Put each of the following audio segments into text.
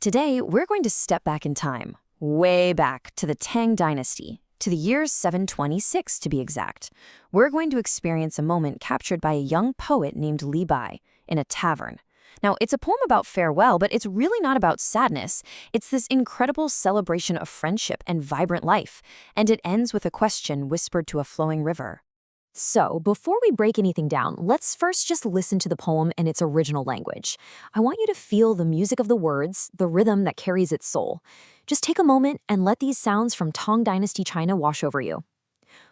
Today, we're going to step back in time, way back to the Tang Dynasty, to the year 726 to be exact. We're going to experience a moment captured by a young poet named Li Bai in a tavern. Now, it's a poem about farewell, but it's really not about sadness. It's this incredible celebration of friendship and vibrant life, and it ends with a question whispered to a flowing river. So, before we break anything down, let's first just listen to the poem in its original language. I want you to feel the music of the words, the rhythm that carries its soul. Just take a moment and let these sounds from Tang Dynasty China wash over you.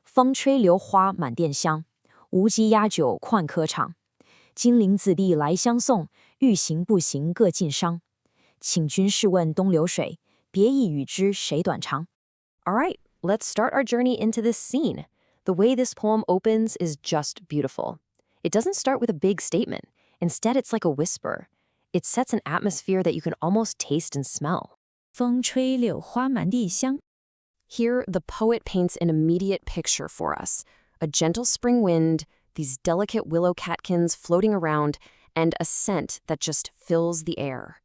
风吹榴花满店香，无鸡压酒旷客场。金陵子弟来相送，欲行不行各尽觞。请君试问东流水，别意与之谁短长。All right, let's start our journey into this scene. The way this poem opens is just beautiful. It doesn't start with a big statement. Instead, it's like a whisper. It sets an atmosphere that you can almost taste and smell. 风吹柳花满地香. Here, the poet paints an immediate picture for us. A gentle spring wind, these delicate willow catkins floating around, and a scent that just fills the air.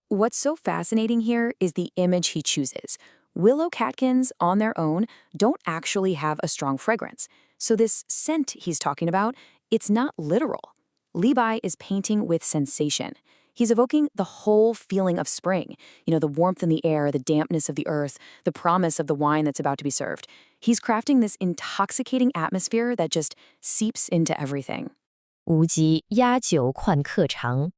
What's so fascinating here is the image he chooses. Willow catkins, on their own, don't actually have a strong fragrance. So this scent he's talking about, it's not literal. Li Bai is painting with sensation. He's evoking the whole feeling of spring. The warmth in the air, the dampness of the earth, the promise of the wine that's about to be served. He's crafting this intoxicating atmosphere that just seeps into everything. 无鸡压酒旷客场.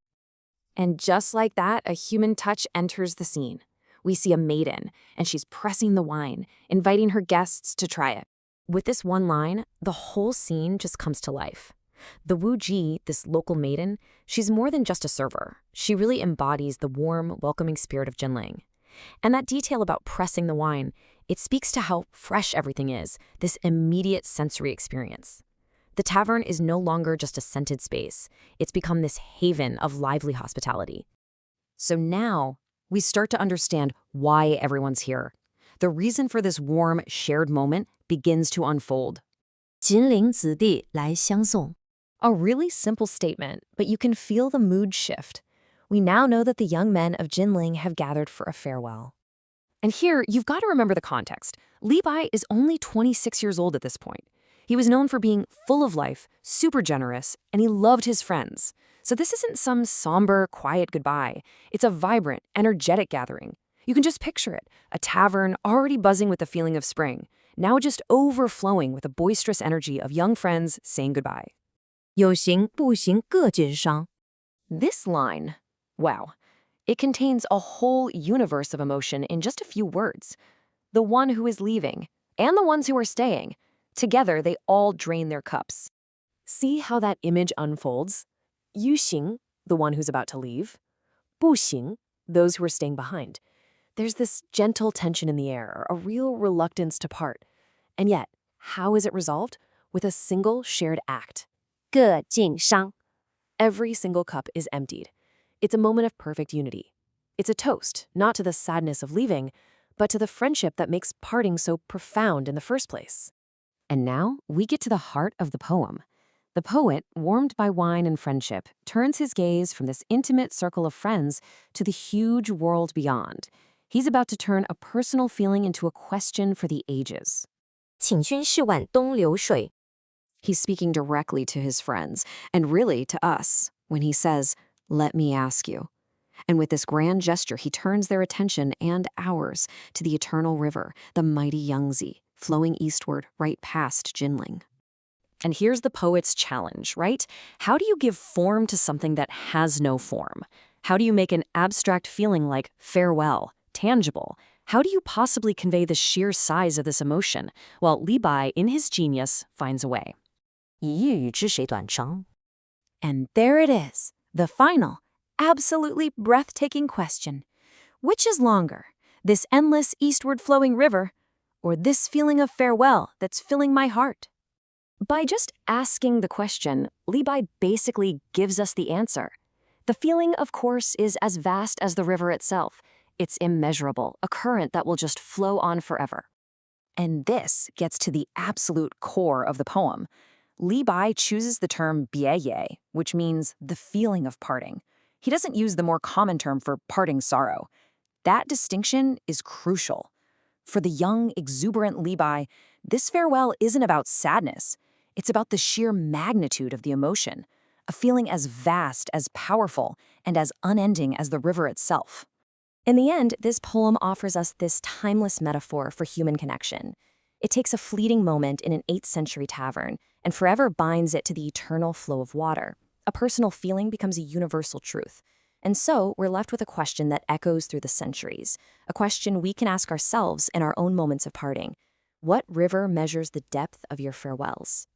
And just like that, a human touch enters the scene. We see a maiden, and she's pressing the wine, inviting her guests to try it. With this one line, the whole scene just comes to life. The Wu Ji, this local maiden, she's more than just a server. She really embodies the warm, welcoming spirit of Jinling. And that detail about pressing the wine, it speaks to how fresh everything is, this immediate sensory experience. The tavern is no longer just a scented space. It's become this haven of lively hospitality. So now, we start to understand why everyone's here. The reason for this warm, shared moment begins to unfold. 金陵子弟来相送. A really simple statement, but you can feel the mood shift. We now know that the young men of Jinling have gathered for a farewell. And here, you've got to remember the context. Li Bai is only 26 years old at this point. He was known for being full of life, super generous, and he loved his friends. So this isn't some somber, quiet goodbye. It's a vibrant, energetic gathering. You can just picture it, a tavern already buzzing with the feeling of spring, now just overflowing with the boisterous energy of young friends saying goodbye. 有行不行各尽觞. This line, wow, it contains a whole universe of emotion in just a few words. The one who is leaving, and the ones who are staying, together they all drain their cups. See how that image unfolds? yu xing, the one who's about to leave. 不行, those who are staying behind. There's this gentle tension in the air, a real reluctance to part. And yet, how is it resolved? With a single shared act. 各尽觞. Every single cup is emptied. It's a moment of perfect unity. It's a toast, not to the sadness of leaving, but to the friendship that makes parting so profound in the first place. And now, we get to the heart of the poem. The poet, warmed by wine and friendship, turns his gaze from this intimate circle of friends to the huge world beyond. He's about to turn a personal feeling into a question for the ages. 请君试问东流水. He's speaking directly to his friends, and really to us, when he says, "Let me ask you." And with this grand gesture, he turns their attention and ours to the eternal river, the mighty Yangzhou, flowing eastward right past Jinling. And here's the poet's challenge, right? How do you give form to something that has no form? How do you make an abstract feeling like farewell tangible? How do you possibly convey the sheer size of this emotion? Well, Li Bai, in his genius, finds a way. 一意与之谁短长. And there it is, the final, absolutely breathtaking question. Which is longer, this endless eastward flowing river, or this feeling of farewell that's filling my heart? By just asking the question, Li Bai basically gives us the answer. The feeling, of course, is as vast as the river itself. It's immeasurable, a current that will just flow on forever. And this gets to the absolute core of the poem. Li Bai chooses the term bieye, which means the feeling of parting. He doesn't use the more common term for parting sorrow. That distinction is crucial. For the young, exuberant Li Bai, this farewell isn't about sadness. It's about the sheer magnitude of the emotion, a feeling as vast, as powerful, and as unending as the river itself. In the end, this poem offers us this timeless metaphor for human connection. It takes a fleeting moment in an 8th century tavern and forever binds it to the eternal flow of water. A personal feeling becomes a universal truth. And so, we're left with a question that echoes through the centuries, a question we can ask ourselves in our own moments of parting. What river measures the depth of your farewells?